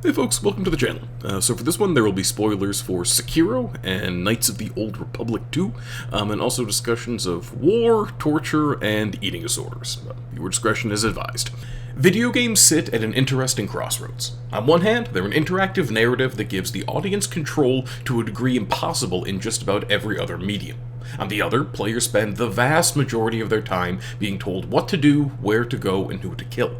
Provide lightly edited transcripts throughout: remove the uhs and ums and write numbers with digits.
Hey folks, welcome to the channel. So for this one there will be spoilers for Sekiro and Knights of the Old Republic 2, and also discussions of war, torture, and eating disorders. Viewer discretion is advised. Video games sit at an interesting crossroads. On one hand, they're an interactive narrative that gives the audience control to a degree impossible in just about every other medium. On the other, players spend the vast majority of their time being told what to do, where to go, and who to kill.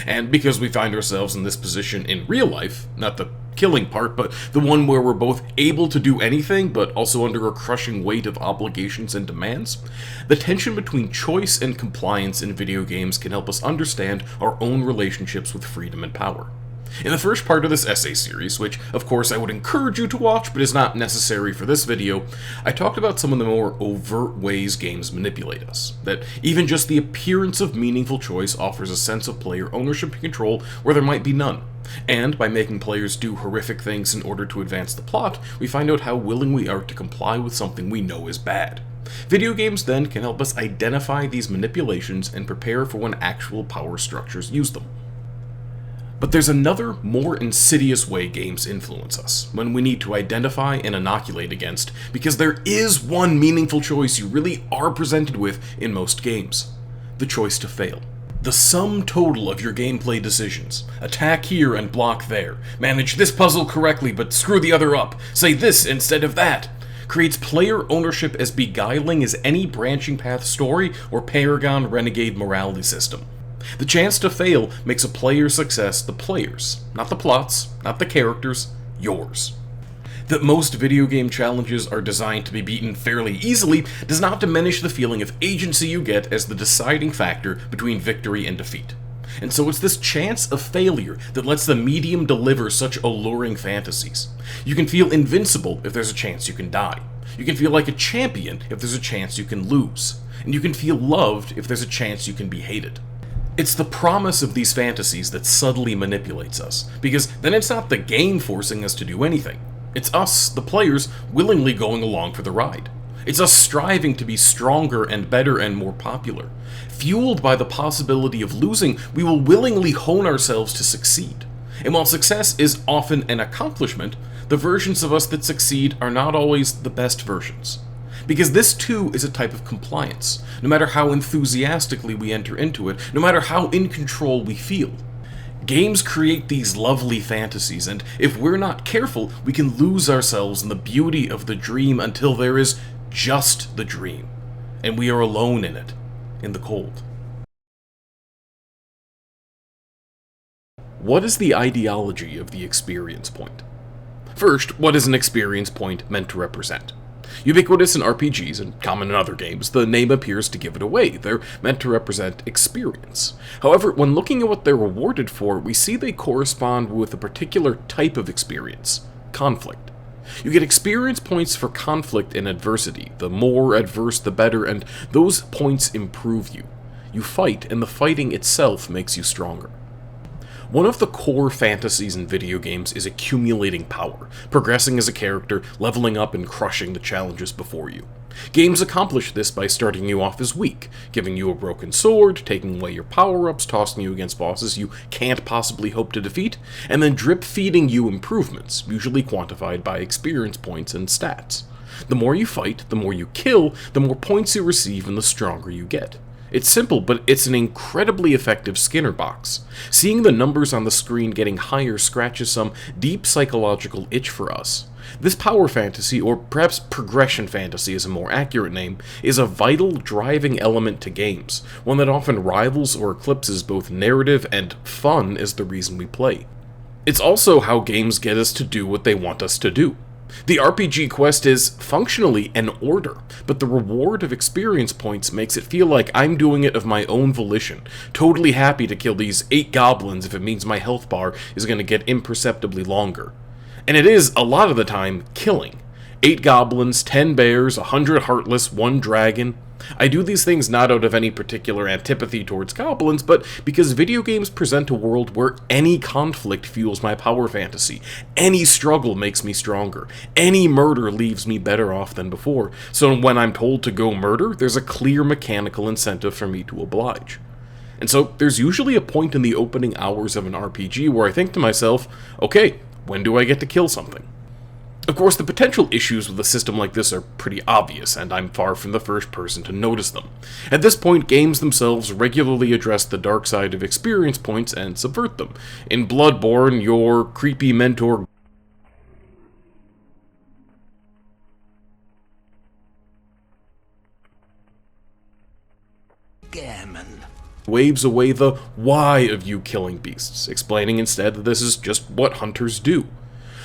And because we find ourselves in this position in real life, not the killing part, but the one where we're both able to do anything, but also under a crushing weight of obligations and demands, the tension between choice and compliance in video games can help us understand our own relationships with freedom and power. In the first part of this essay series, which of course I would encourage you to watch but is not necessary for this video, I talked about some of the more overt ways games manipulate us. That even just the appearance of meaningful choice offers a sense of player ownership and control where there might be none. And by making players do horrific things in order to advance the plot, we find out how willing we are to comply with something we know is bad. Video games then can help us identify these manipulations and prepare for when actual power structures use them. But there's another, more insidious way games influence us, when we need to identify and inoculate against, because there is one meaningful choice you really are presented with in most games: the choice to fail. The sum total of your gameplay decisions, attack here and block there, manage this puzzle correctly but screw the other up, say this instead of that, creates player ownership as beguiling as any branching path story or Paragon Renegade morality system. The chance to fail makes a player's success the player's, not the plot's, not the character's, yours. That most video game challenges are designed to be beaten fairly easily does not diminish the feeling of agency you get as the deciding factor between victory and defeat. And so it's this chance of failure that lets the medium deliver such alluring fantasies. You can feel invincible if there's a chance you can die. You can feel like a champion if there's a chance you can lose. And you can feel loved if there's a chance you can be hated. It's the promise of these fantasies that subtly manipulates us, because then it's not the game forcing us to do anything. It's us, the players, willingly going along for the ride. It's us striving to be stronger and better and more popular. Fueled by the possibility of losing, we will willingly hone ourselves to succeed. And while success is often an accomplishment, the versions of us that succeed are not always the best versions. Because this too is a type of compliance, no matter how enthusiastically we enter into it, no matter how in control we feel. Games create these lovely fantasies, and if we're not careful, we can lose ourselves in the beauty of the dream until there is just the dream, and we are alone in it, in the cold. What is the ideology of the experience point? First, what is an experience point meant to represent? Ubiquitous in RPGs and common in other games, the name appears to give it away. They're meant to represent experience. However, when looking at what they're rewarded for, we see they correspond with a particular type of experience: conflict. You get experience points for conflict and adversity. The more adverse, the better, and those points improve you. You fight, and the fighting itself makes you stronger. One of the core fantasies in video games is accumulating power, progressing as a character, leveling up and crushing the challenges before you. Games accomplish this by starting you off as weak, giving you a broken sword, taking away your power-ups, tossing you against bosses you can't possibly hope to defeat, and then drip-feeding you improvements, usually quantified by experience points and stats. The more you fight, the more you kill, the more points you receive and the stronger you get. It's simple, but it's an incredibly effective Skinner box. Seeing the numbers on the screen getting higher scratches some deep psychological itch for us. This power fantasy, or perhaps progression fantasy is a more accurate name, is a vital driving element to games, one that often rivals or eclipses both narrative and fun as the reason we play. It's also how games get us to do what they want us to do. The RPG quest is functionally an order, but the reward of experience points makes it feel like I'm doing it of my own volition, totally happy to kill these 8 goblins if it means my health bar is going to get imperceptibly longer. And it is, a lot of the time, killing. 8 goblins, 10 bears, 100 heartless, 1 dragon. I do these things not out of any particular antipathy towards goblins, but because video games present a world where any conflict fuels my power fantasy, any struggle makes me stronger, any murder leaves me better off than before, so when I'm told to go murder, there's a clear mechanical incentive for me to oblige. And so there's usually a point in the opening hours of an RPG where I think to myself, okay, when do I get to kill something? Of course, the potential issues with a system like this are pretty obvious, and I'm far from the first person to notice them. At this point, games themselves regularly address the dark side of experience points and subvert them. In Bloodborne, your creepy mentor waves away the why of you killing beasts, explaining instead that this is just what hunters do.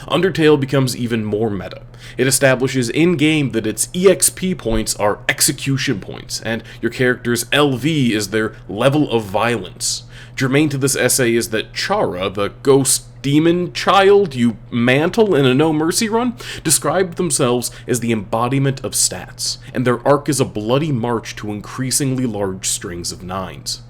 Undertale becomes even more meta. It establishes in-game that its EXP points are execution points, and your character's LV is their level of violence. Germane to this essay is that Chara, the ghost demon child you mantle in a No Mercy run, described themselves as the embodiment of stats, and their arc is a bloody march to increasingly large strings of 9s.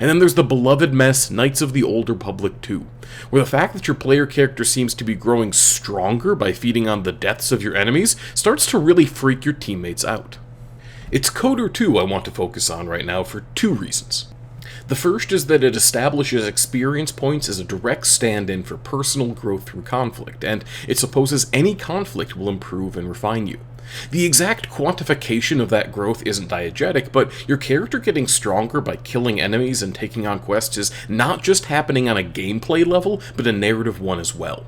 And then there's the beloved mess Knights of the Old Republic 2, where the fact that your player character seems to be growing stronger by feeding on the deaths of your enemies starts to really freak your teammates out. It's KOTOR 2 I want to focus on right now for two reasons. The first is that it establishes experience points as a direct stand-in for personal growth through conflict, and it supposes any conflict will improve and refine you. The exact quantification of that growth isn't diegetic, but your character getting stronger by killing enemies and taking on quests is not just happening on a gameplay level, but a narrative one as well.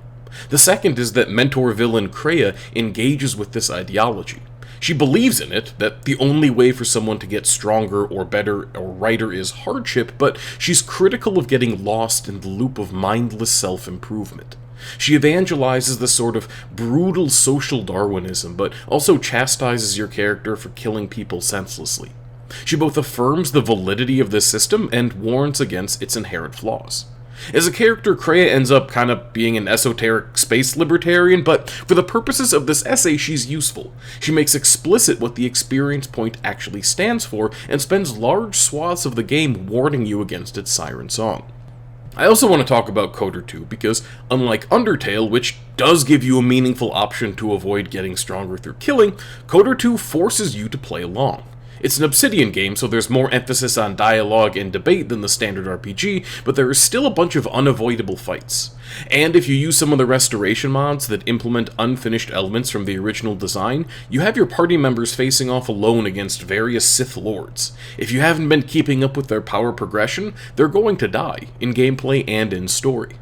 The second is that mentor villain Kreia engages with this ideology. She believes in it, that the only way for someone to get stronger or better or righter is hardship, but she's critical of getting lost in the loop of mindless self-improvement. She evangelizes the sort of brutal social Darwinism, but also chastises your character for killing people senselessly. She both affirms the validity of this system and warns against its inherent flaws. As a character, Kreia ends up kind of being an esoteric space libertarian, but for the purposes of this essay, she's useful. She makes explicit what the experience point actually stands for, and spends large swaths of the game warning you against its siren song. I also want to talk about KOTOR 2 because, unlike Undertale, which does give you a meaningful option to avoid getting stronger through killing, KOTOR 2 forces you to play along. It's an Obsidian game, so there's more emphasis on dialogue and debate than the standard RPG, but there is still a bunch of unavoidable fights. And if you use some of the restoration mods that implement unfinished elements from the original design, you have your party members facing off alone against various Sith Lords. If you haven't been keeping up with their power progression, they're going to die, in gameplay and in story.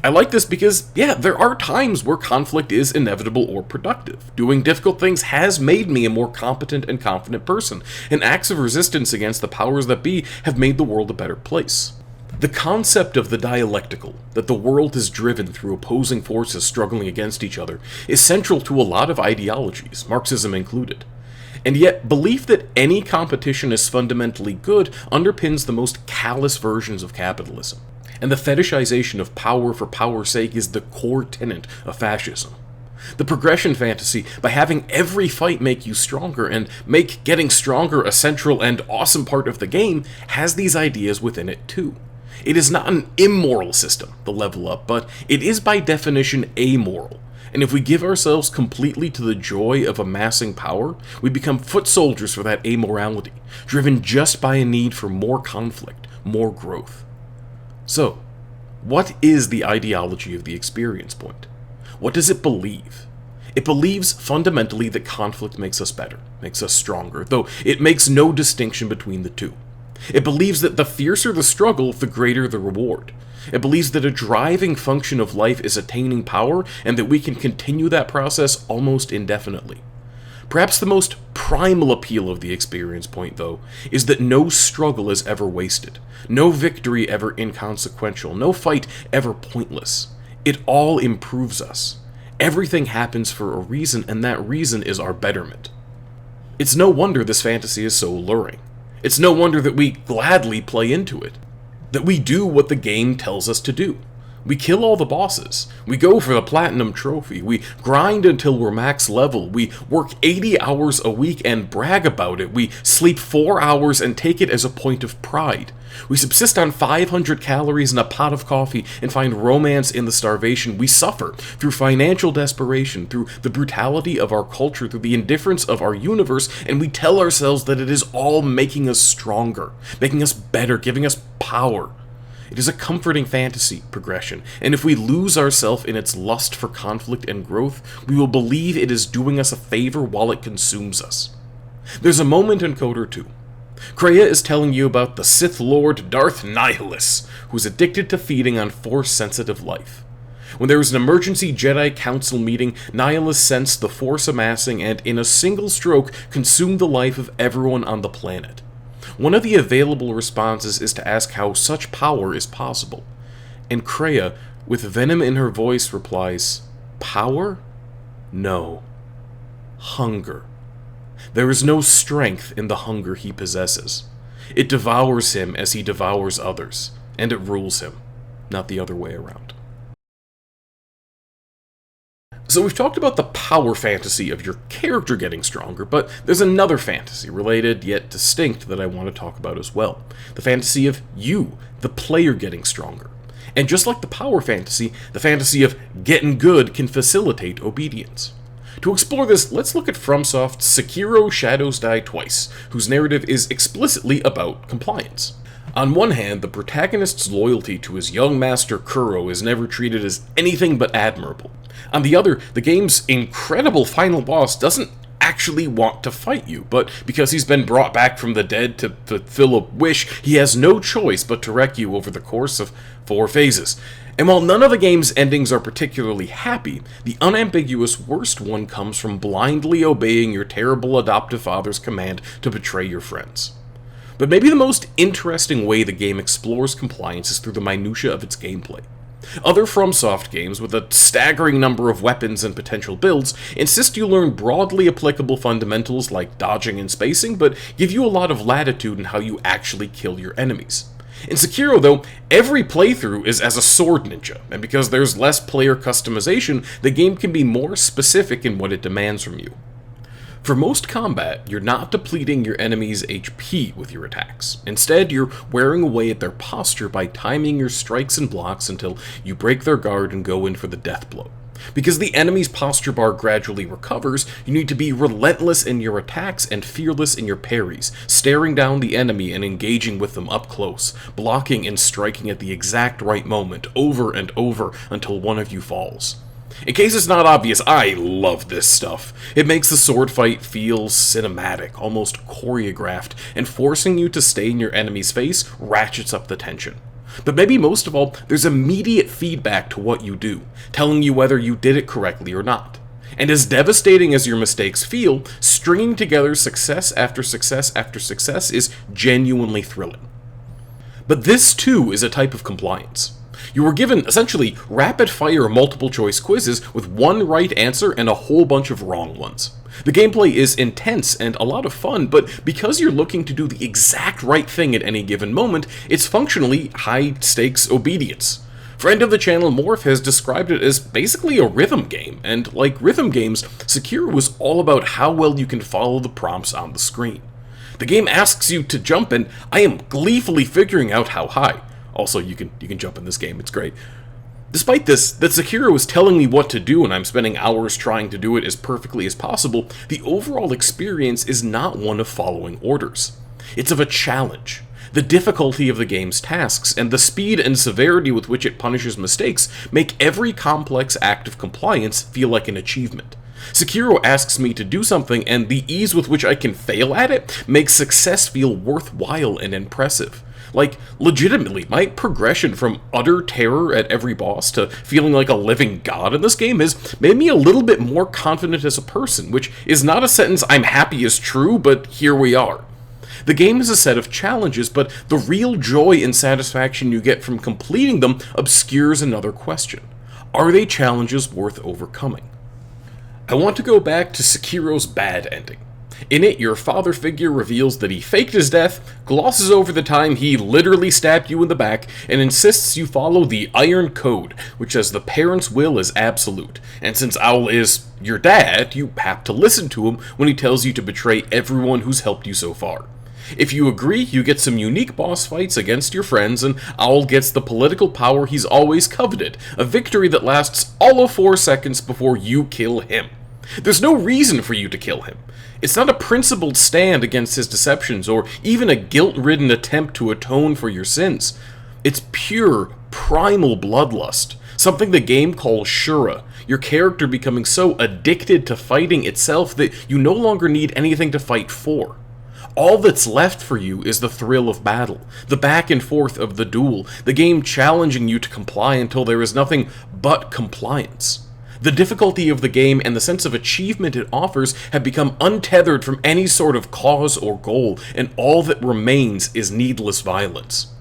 I like this because, yeah, there are times where conflict is inevitable or productive. Doing difficult things has made me a more competent and confident person, and acts of resistance against the powers that be have made the world a better place. The concept of the dialectical, that the world is driven through opposing forces struggling against each other, is central to a lot of ideologies, Marxism included. And yet, belief that any competition is fundamentally good underpins the most callous versions of capitalism. And the fetishization of power for power's sake is the core tenet of fascism. The progression fantasy, by having every fight make you stronger and make getting stronger a central and awesome part of the game, has these ideas within it too. It is not an immoral system, the level up, but it is by definition amoral. And if we give ourselves completely to the joy of amassing power, we become foot soldiers for that amorality, driven just by a need for more conflict, more growth. So, what is the ideology of the experience point? What does it believe? It believes fundamentally that conflict makes us better, makes us stronger, though it makes no distinction between the two. It believes that the fiercer the struggle, the greater the reward. It believes that a driving function of life is attaining power, and that we can continue that process almost indefinitely. Perhaps the most primal appeal of the experience point, though, is that no struggle is ever wasted, no victory ever inconsequential, no fight ever pointless. It all improves us. Everything happens for a reason, and that reason is our betterment. It's no wonder this fantasy is so alluring. It's no wonder that we gladly play into it, that we do what the game tells us to do. We kill all the bosses. We go for the platinum trophy. We grind until we're max level. We work 80 hours a week and brag about it. We sleep 4 hours and take it as a point of pride. We subsist on 500 calories and a pot of coffee and find romance in the starvation. We suffer through financial desperation, through the brutality of our culture, through the indifference of our universe, and we tell ourselves that it is all making us stronger, making us better, giving us power. It is a comforting fantasy progression, and if we lose ourselves in its lust for conflict and growth, we will believe it is doing us a favor while it consumes us. There's a moment in KOTOR 2. Kreia is telling you about the Sith Lord Darth Nihilus, who is addicted to feeding on Force-sensitive life. When there was an emergency Jedi Council meeting, Nihilus sensed the Force amassing and, in a single stroke, consumed the life of everyone on the planet. One of the available responses is to ask how such power is possible. And Kreia, with venom in her voice, replies, "Power? No. Hunger. There is no strength in the hunger he possesses. It devours him as he devours others, and it rules him, not the other way around." So we've talked about the power fantasy of your character getting stronger, but there's another fantasy, related yet distinct, that I want to talk about as well. The fantasy of you, the player, getting stronger. And just like the power fantasy, the fantasy of getting good can facilitate obedience. To explore this, let's look at FromSoft's Sekiro Shadows Die Twice, whose narrative is explicitly about compliance. On one hand, the protagonist's loyalty to his young master Kuro is never treated as anything but admirable. On the other, the game's incredible final boss doesn't actually want to fight you, but because he's been brought back from the dead to fulfill a wish, he has no choice but to wreck you over the course of 4 phases. And while none of the game's endings are particularly happy, the unambiguous worst one comes from blindly obeying your terrible adoptive father's command to betray your friends. But maybe the most interesting way the game explores compliance is through the minutiae of its gameplay. Other FromSoft games, with a staggering number of weapons and potential builds, insist you learn broadly applicable fundamentals like dodging and spacing, but give you a lot of latitude in how you actually kill your enemies. In Sekiro, though, every playthrough is as a sword ninja, and because there's less player customization, the game can be more specific in what it demands from you. For most combat, you're not depleting your enemy's HP with your attacks. Instead, you're wearing away at their posture by timing your strikes and blocks until you break their guard and go in for the death blow. Because the enemy's posture bar gradually recovers, you need to be relentless in your attacks and fearless in your parries, staring down the enemy and engaging with them up close, blocking and striking at the exact right moment, over and over, until one of you falls. In case it's not obvious, I love this stuff. It makes the sword fight feel cinematic, almost choreographed, and forcing you to stay in your enemy's face ratchets up the tension. But maybe most of all, there's immediate feedback to what you do, telling you whether you did it correctly or not. And as devastating as your mistakes feel, stringing together success after success after success is genuinely thrilling. But this too is a type of compliance. You were given, essentially, rapid-fire multiple-choice quizzes with one right answer and a whole bunch of wrong ones. The gameplay is intense and a lot of fun, but because you're looking to do the exact right thing at any given moment, it's functionally high-stakes obedience. Friend of the channel, Morph, has described it as basically a rhythm game, and like rhythm games, Sekiro was all about how well you can follow the prompts on the screen. The game asks you to jump, and I am gleefully figuring out how high. Also, you can jump in this game, it's great. Despite this, that Sekiro is telling me what to do and I'm spending hours trying to do it as perfectly as possible, the overall experience is not one of following orders. It's of a challenge. The difficulty of the game's tasks, and the speed and severity with which it punishes mistakes, make every complex act of compliance feel like an achievement. Sekiro asks me to do something, and the ease with which I can fail at it makes success feel worthwhile and impressive. Like, legitimately, my progression from utter terror at every boss to feeling like a living god in this game has made me a little bit more confident as a person, which is not a sentence I'm happy is true, but here we are. The game is a set of challenges, but the real joy and satisfaction you get from completing them obscures another question. Are they challenges worth overcoming? I want to go back to Sekiro's bad ending. In it, your father figure reveals that he faked his death, glosses over the time he literally stabbed you in the back, and insists you follow the Iron Code, which says the parent's will is absolute. And since Owl is your dad, you have to listen to him when he tells you to betray everyone who's helped you so far. If you agree, you get some unique boss fights against your friends, and Owl gets the political power he's always coveted, a victory that lasts all of 4 seconds before you kill him. There's no reason for you to kill him. It's not a principled stand against his deceptions, or even a guilt-ridden attempt to atone for your sins. It's pure, primal bloodlust, something the game calls Shura, your character becoming so addicted to fighting itself that you no longer need anything to fight for. All that's left for you is the thrill of battle, the back and forth of the duel, the game challenging you to comply until there is nothing but compliance. The difficulty of the game and the sense of achievement it offers have become untethered from any sort of cause or goal, and all that remains is needless violence.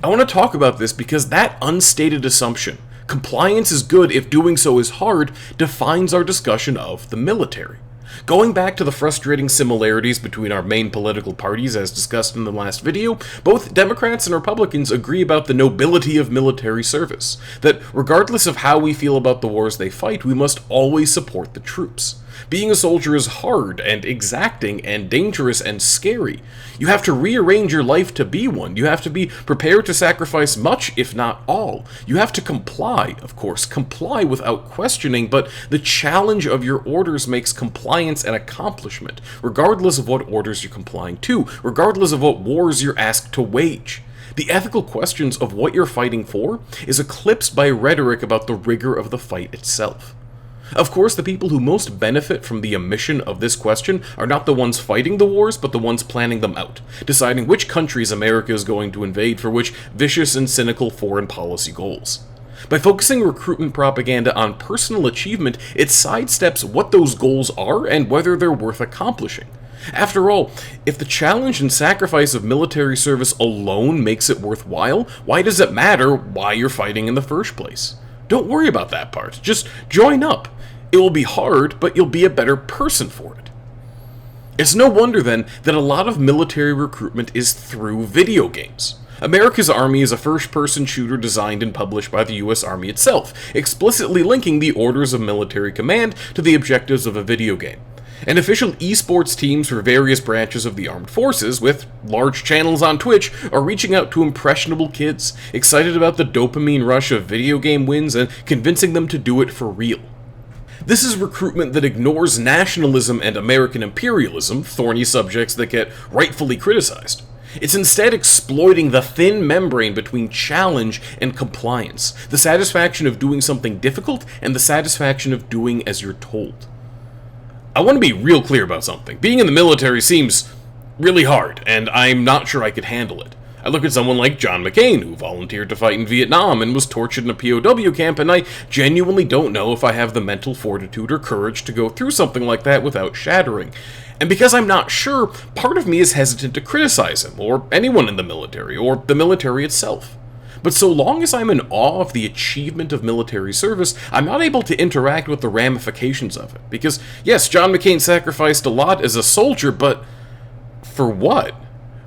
I want to talk about this because that unstated assumption, compliance is good if doing so is hard, defines our discussion of the military. Going back to the frustrating similarities between our main political parties as discussed in the last video, both Democrats and Republicans agree about the nobility of military service, that regardless of how we feel about the wars they fight, we must always support the troops. Being a soldier is hard and exacting and dangerous and scary. You have to rearrange your life to be one. You have to be prepared to sacrifice much, if not all. You have to comply, of course, comply without questioning, but the challenge of your orders makes compliance an accomplishment, regardless of what orders you're complying to, regardless of what wars you're asked to wage. The ethical questions of what you're fighting for is eclipsed by rhetoric about the rigor of the fight itself. Of course, the people who most benefit from the omission of this question are not the ones fighting the wars, but the ones planning them out, deciding which countries America is going to invade for which vicious and cynical foreign policy goals. By focusing recruitment propaganda on personal achievement, it sidesteps what those goals are and whether they're worth accomplishing. After all, if the challenge and sacrifice of military service alone makes it worthwhile, why does it matter why you're fighting in the first place? Don't worry about that part. Just join up. It will be hard, but you'll be a better person for it. It's no wonder, then, that a lot of military recruitment is through video games. America's Army is a first-person shooter designed and published by the U.S. Army itself, explicitly linking the orders of military command to the objectives of a video game. And official esports teams for various branches of the armed forces, with large channels on Twitch, are reaching out to impressionable kids, excited about the dopamine rush of video game wins and convincing them to do it for real. This is recruitment that ignores nationalism and American imperialism, thorny subjects that get rightfully criticized. It's instead exploiting the thin membrane between challenge and compliance, the satisfaction of doing something difficult and the satisfaction of doing as you're told. I want to be real clear about something. Being in the military seems really hard, and I'm not sure I could handle it. I look at someone like John McCain, who volunteered to fight in Vietnam and was tortured in a POW camp, and I genuinely don't know if I have the mental fortitude or courage to go through something like that without shattering. And because I'm not sure, part of me is hesitant to criticize him, or anyone in the military, or the military itself. But so long as I'm in awe of the achievement of military service, I'm not able to interact with the ramifications of it. Because, yes, John McCain sacrificed a lot as a soldier, but for what?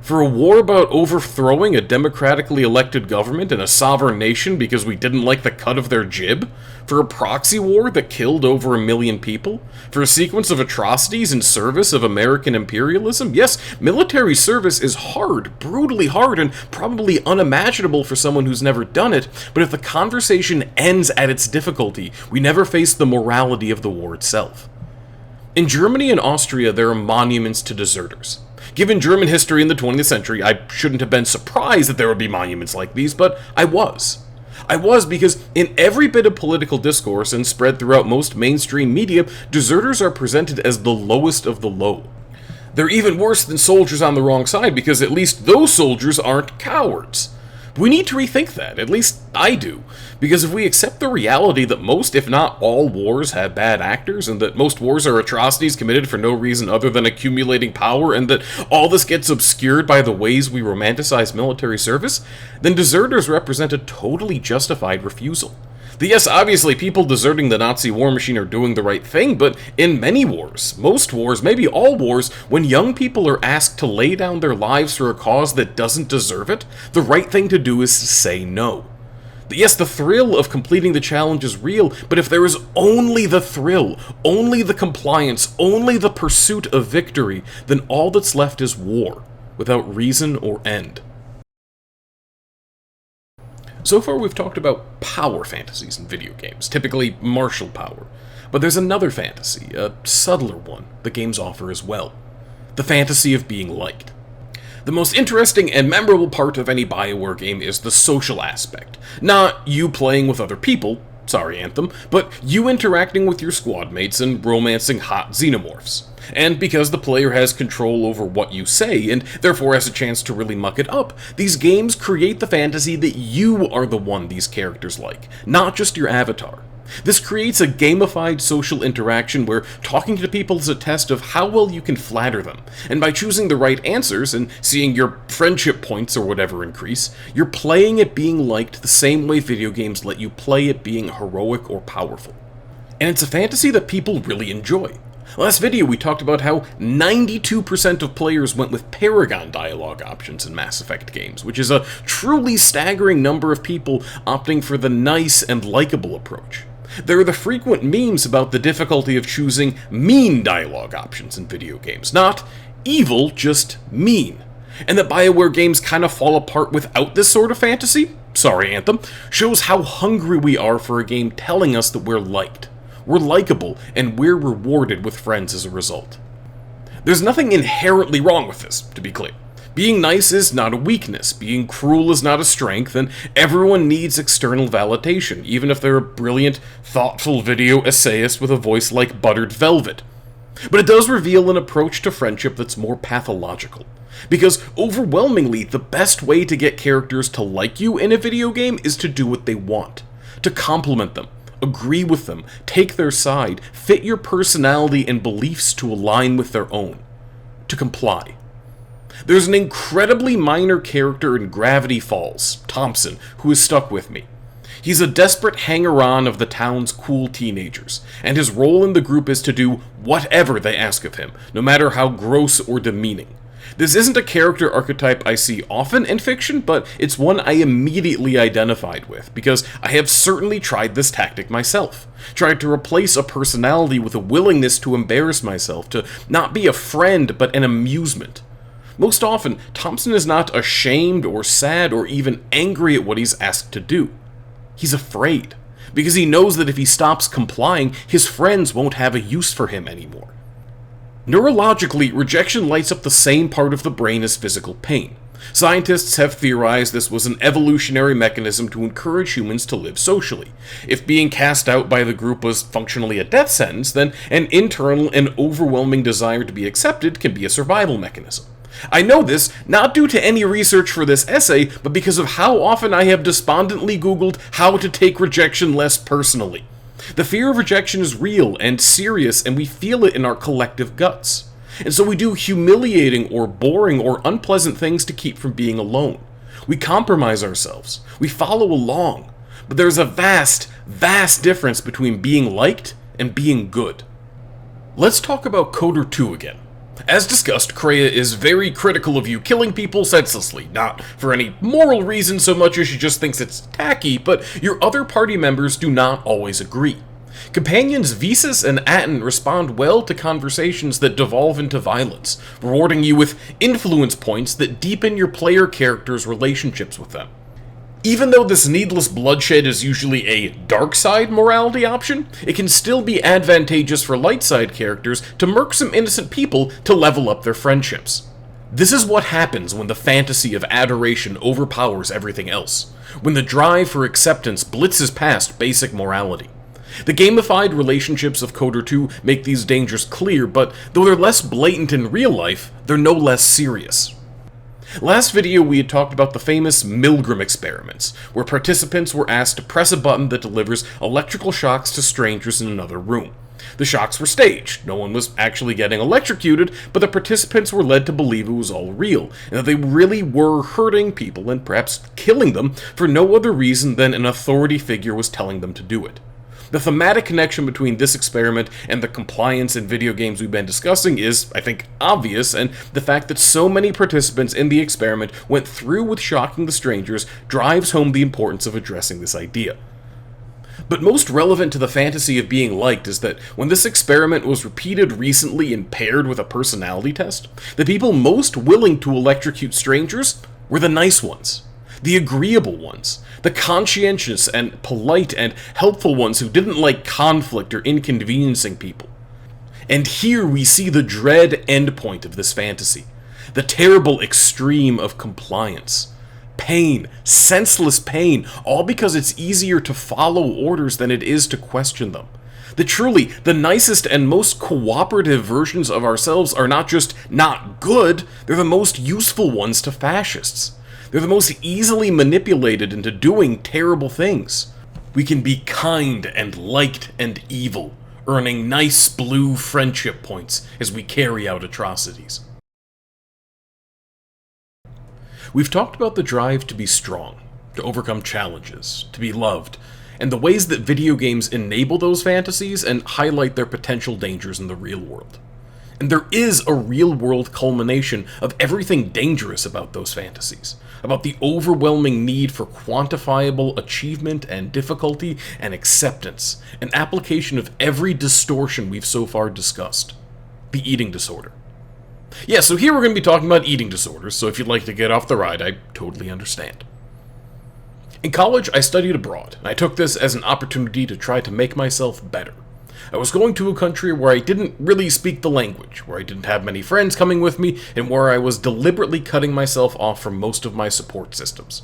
For a war about overthrowing a democratically elected government and a sovereign nation because we didn't like the cut of their jib? For a proxy war that killed over 1 million people? For a sequence of atrocities in service of American imperialism? Yes, military service is hard, brutally hard, and probably unimaginable for someone who's never done it, but if the conversation ends at its difficulty, we never face the morality of the war itself. In Germany and Austria, there are monuments to deserters. Given German history in the 20th century, I shouldn't have been surprised that there would be monuments like these, but I was. I was because in every bit of political discourse and spread throughout most mainstream media, deserters are presented as the lowest of the low. They're even worse than soldiers on the wrong side because at least those soldiers aren't cowards. We need to rethink that, at least I do, because if we accept the reality that most, if not all, wars have bad actors, and that most wars are atrocities committed for no reason other than accumulating power, and that all this gets obscured by the ways we romanticize military service, then deserters represent a totally justified refusal. Yes, obviously, people deserting the Nazi war machine are doing the right thing, but in many wars, most wars, maybe all wars, when young people are asked to lay down their lives for a cause that doesn't deserve it, the right thing to do is to say no. Yes, the thrill of completing the challenge is real, but if there is only the thrill, only the compliance, only the pursuit of victory, then all that's left is war, without reason or end. So far we've talked about power fantasies in video games, typically martial power. But there's another fantasy, a subtler one, that games offer as well. The fantasy of being liked. The most interesting and memorable part of any BioWare game is the social aspect. Not you playing with other people, sorry Anthem, but you interacting with your squad mates and romancing hot xenomorphs. And because the player has control over what you say, and therefore has a chance to really muck it up, these games create the fantasy that you are the one these characters like, not just your avatar. This creates a gamified social interaction where talking to people is a test of how well you can flatter them, and by choosing the right answers and seeing your friendship points or whatever increase, you're playing at being liked the same way video games let you play at being heroic or powerful. And it's a fantasy that people really enjoy. Last video we talked about how 92% of players went with Paragon dialogue options in Mass Effect games, which is a truly staggering number of people opting for the nice and likable approach. There are the frequent memes about the difficulty of choosing mean dialogue options in video games, not evil, just mean. And that BioWare games kind of fall apart without this sort of fantasy, sorry Anthem, shows how hungry we are for a game telling us that we're liked. We're likable, and we're rewarded with friends as a result. There's nothing inherently wrong with this, to be clear. Being nice is not a weakness, being cruel is not a strength, and everyone needs external validation, even if they're a brilliant, thoughtful video essayist with a voice like buttered velvet. But it does reveal an approach to friendship that's more pathological. Because overwhelmingly, the best way to get characters to like you in a video game is to do what they want. To compliment them, agree with them, take their side, fit your personality and beliefs to align with their own. To comply. There's an incredibly minor character in Gravity Falls, Thompson, who has stuck with me. He's a desperate hanger-on of the town's cool teenagers, and his role in the group is to do whatever they ask of him, no matter how gross or demeaning. This isn't a character archetype I see often in fiction, but it's one I immediately identified with, because I have certainly tried this tactic myself. Tried to replace a personality with a willingness to embarrass myself, to not be a friend, but an amusement. Most often, Thompson is not ashamed or sad or even angry at what he's asked to do. He's afraid, because he knows that if he stops complying, his friends won't have a use for him anymore. Neurologically, rejection lights up the same part of the brain as physical pain. Scientists have theorized this was an evolutionary mechanism to encourage humans to live socially. If being cast out by the group was functionally a death sentence, then an internal and overwhelming desire to be accepted can be a survival mechanism. I know this not due to any research for this essay, but because of how often I have despondently Googled how to take rejection less personally. The fear of rejection is real and serious, and we feel it in our collective guts. And so we do humiliating or boring or unpleasant things to keep from being alone. We compromise ourselves. We follow along. But there's a vast, vast difference between being liked and being good. Let's talk about KOTOR 2 again. As discussed, Kreia is very critical of you killing people senselessly, not for any moral reason so much as she just thinks it's tacky, but your other party members do not always agree. Companions Visas and Atten respond well to conversations that devolve into violence, rewarding you with influence points that deepen your player character's relationships with them. Even though this needless bloodshed is usually a dark side morality option, it can still be advantageous for light side characters to murk some innocent people to level up their friendships. This is what happens when the fantasy of adoration overpowers everything else, when the drive for acceptance blitzes past basic morality. The gamified relationships of KOTOR 2 make these dangers clear, but though they're less blatant in real life, they're no less serious. Last video we had talked about the famous Milgram experiments, where participants were asked to press a button that delivers electrical shocks to strangers in another room. The shocks were staged. No one was actually getting electrocuted, but the participants were led to believe it was all real, and that they really were hurting people and perhaps killing them for no other reason than an authority figure was telling them to do it. The thematic connection between this experiment and the compliance in video games we've been discussing is, I think, obvious, and the fact that so many participants in the experiment went through with shocking the strangers drives home the importance of addressing this idea. But most relevant to the fantasy of being liked is that when this experiment was repeated recently and paired with a personality test, the people most willing to electrocute strangers were the nice ones, the agreeable ones, the conscientious and polite and helpful ones who didn't like conflict or inconveniencing people. And here we see the dread endpoint of this fantasy, the terrible extreme of compliance. Pain, senseless pain, all because it's easier to follow orders than it is to question them. The nicest and most cooperative versions of ourselves are not just not good, they're the most useful ones to fascists. They're the most easily manipulated into doing terrible things. We can be kind and liked and evil, earning nice blue friendship points as we carry out atrocities. We've talked about the drive to be strong, to overcome challenges, to be loved, and the ways that video games enable those fantasies and highlight their potential dangers in the real world. And there is a real-world culmination of everything dangerous about those fantasies, about the overwhelming need for quantifiable achievement and difficulty and acceptance, an application of every distortion we've so far discussed. The eating disorder. Yeah, so here we're going to be talking about eating disorders, so if you'd like to get off the ride, I totally understand. In college, I studied abroad, and I took this as an opportunity to try to make myself better. I was going to a country where I didn't really speak the language, where I didn't have many friends coming with me, and where I was deliberately cutting myself off from most of my support systems.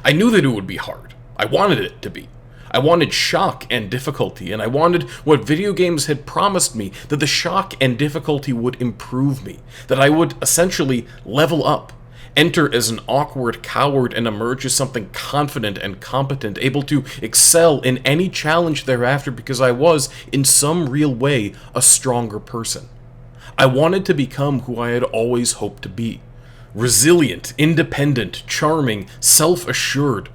I knew that it would be hard. I wanted it to be. I wanted shock and difficulty, and I wanted what video games had promised me, that the shock and difficulty would improve me, that I would essentially level up, enter as an awkward coward and emerge as something confident and competent, able to excel in any challenge thereafter because I was, in some real way, a stronger person. I wanted to become who I had always hoped to be. Resilient, independent, charming, self-assured,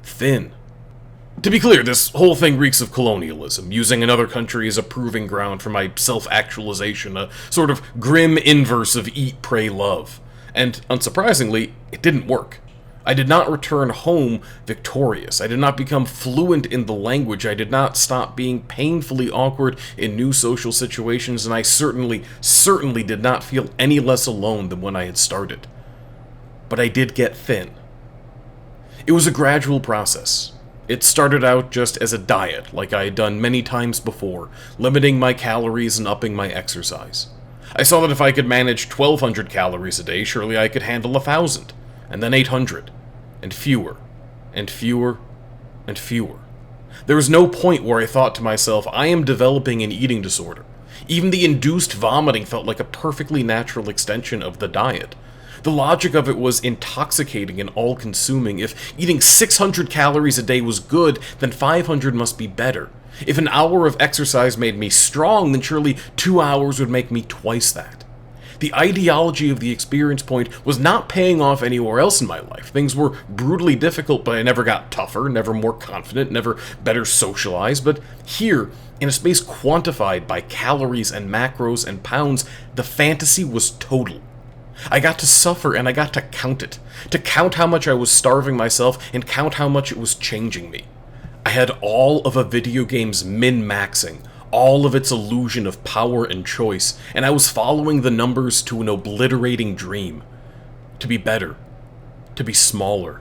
thin. To be clear, this whole thing reeks of colonialism, using another country as a proving ground for my self-actualization, a sort of grim inverse of eat, pray, love. And, unsurprisingly, it didn't work. I did not return home victorious. I did not become fluent in the language. I did not stop being painfully awkward in new social situations, and I certainly did not feel any less alone than when I had started. But I did get thin. It was a gradual process. It started out just as a diet, like I had done many times before, limiting my calories and upping my exercise. I saw that if I could manage 1,200 calories a day, surely I could handle 1,000, and then 800, and fewer, and fewer, and fewer. There was no point where I thought to myself, I am developing an eating disorder. Even the induced vomiting felt like a perfectly natural extension of the diet. The logic of it was intoxicating and all-consuming. If eating 600 calories a day was good, then 500 must be better. If an hour of exercise made me strong, then surely 2 hours would make me twice that. The ideology of the experience point was not paying off anywhere else in my life. Things were brutally difficult, but I never got tougher, never more confident, never better socialized. But here, in a space quantified by calories and macros and pounds, the fantasy was total. I got to suffer and I got to count it. To count how much I was starving myself and count how much it was changing me. I had all of a video game's min-maxing, all of its illusion of power and choice, and I was following the numbers to an obliterating dream. To be better. To be smaller.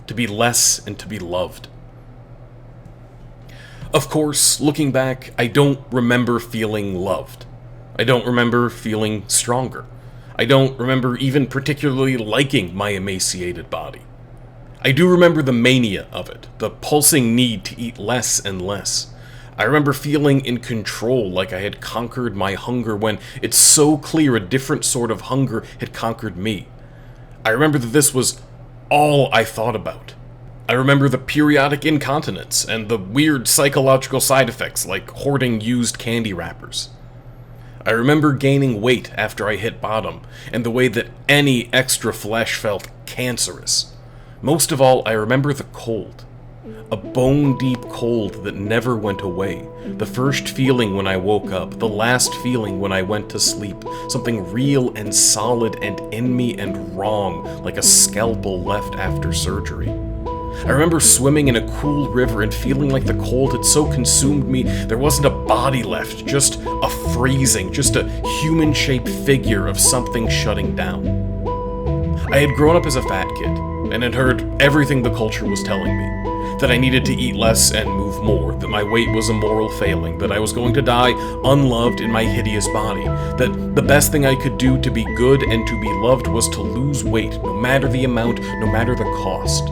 To be less and to be loved. Of course, looking back, I don't remember feeling loved. I don't remember feeling stronger. I don't remember even particularly liking my emaciated body. I do remember the mania of it, the pulsing need to eat less and less. I remember feeling in control, like I had conquered my hunger when it's so clear a different sort of hunger had conquered me. I remember that this was all I thought about. I remember the periodic incontinence and the weird psychological side effects like hoarding used candy wrappers. I remember gaining weight after I hit bottom, and the way that any extra flesh felt cancerous. Most of all, I remember the cold. A bone-deep cold that never went away. The first feeling when I woke up, the last feeling when I went to sleep. Something real and solid and in me and wrong, like a scalpel left after surgery. I remember swimming in a cool river and feeling like the cold had so consumed me there wasn't a body left, just a freezing, just a human-shaped figure of something shutting down. I had grown up as a fat kid, and had heard everything the culture was telling me. That I needed to eat less and move more, that my weight was a moral failing, that I was going to die unloved in my hideous body, that the best thing I could do to be good and to be loved was to lose weight, no matter the amount, no matter the cost.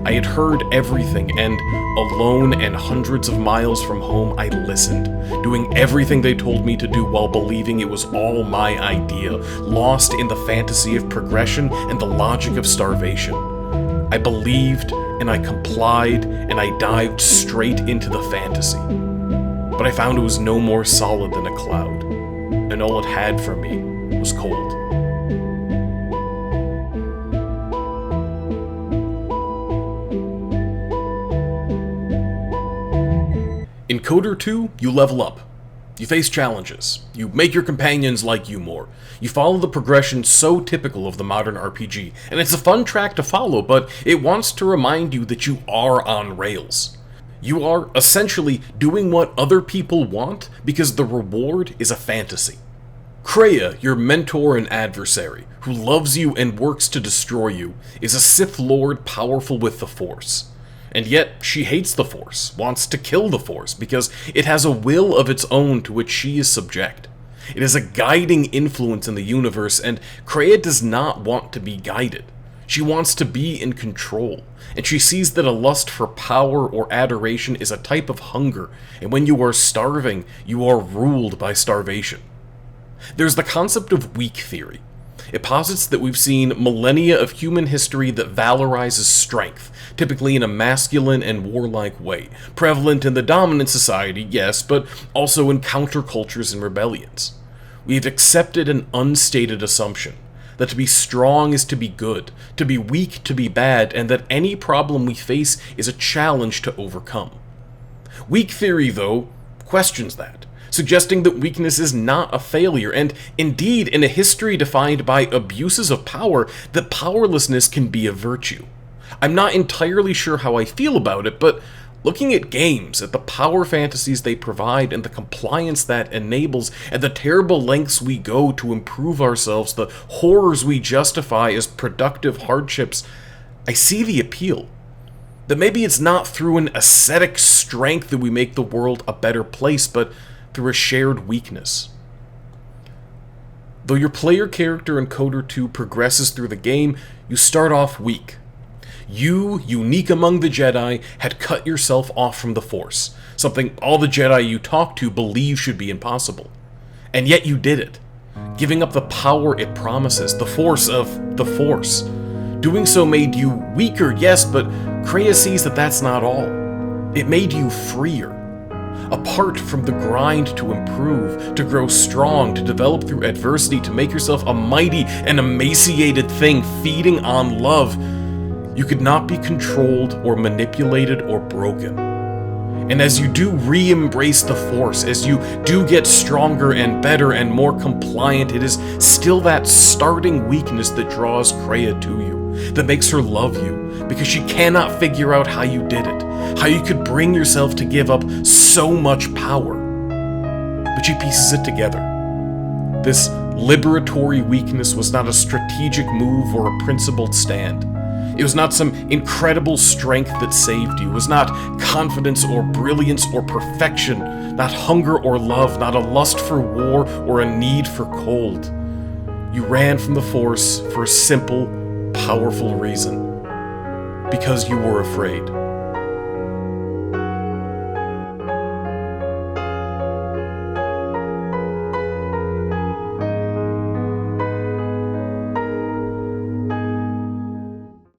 I had heard everything, and alone and hundreds of miles from home, I listened, doing everything they told me to do while believing it was all my idea, lost in the fantasy of progression and the logic of starvation. I believed, and I complied, and I dived straight into the fantasy. But I found it was no more solid than a cloud, and all it had for me was cold. In KOTOR 2, you level up. You face challenges. You make your companions like you more. You follow the progression so typical of the modern RPG, and it's a fun track to follow, but it wants to remind you that you are on rails. You are essentially doing what other people want because the reward is a fantasy. Kreia, your mentor and adversary, who loves you and works to destroy you, is a Sith Lord powerful with the Force. And yet, she hates the Force, wants to kill the Force, because it has a will of its own to which she is subject. It is a guiding influence in the universe, and Kreia does not want to be guided. She wants to be in control, and she sees that a lust for power or adoration is a type of hunger, and when you are starving, you are ruled by starvation. There's the concept of weak theory. It posits that we've seen millennia of human history that valorizes strength, typically in a masculine and warlike way, prevalent in the dominant society, yes, but also in countercultures and rebellions. We've accepted an unstated assumption, that to be strong is to be good, to be weak to be bad, and that any problem we face is a challenge to overcome. Weak theory, though, questions that, suggesting that weakness is not a failure, and indeed, in a history defined by abuses of power, that powerlessness can be a virtue. I'm not entirely sure how I feel about it, but looking at games, at the power fantasies they provide, and the compliance that enables, and the terrible lengths we go to improve ourselves, the horrors we justify as productive hardships, I see the appeal. That maybe it's not through an ascetic strength that we make the world a better place, but through a shared weakness. Though your player character in KOTOR 2 progresses through the game, you start off weak. You, unique among the Jedi, had cut yourself off from the Force, something all the Jedi you talk to believe should be impossible. And yet you did it, giving up the power it promises, the force of the Force. Doing so made you weaker, yes, but Kreia sees that that's not all. It made you freer. Apart from the grind to improve, to grow strong, to develop through adversity, to make yourself a mighty and emaciated thing feeding on love, you could not be controlled or manipulated or broken. And as you do re-embrace the Force, as you do get stronger and better and more compliant, it is still that starting weakness that draws Kreia to you, that makes her love you, because she cannot figure out how you did it, how you could bring yourself to give up so much power. But she pieces it together. This liberatory weakness was not a strategic move or a principled stand. It was not some incredible strength that saved you. It was not confidence or brilliance or perfection, not hunger or love, not a lust for war or a need for cold. You ran from the Force for a simple, powerful reason. Because you were afraid.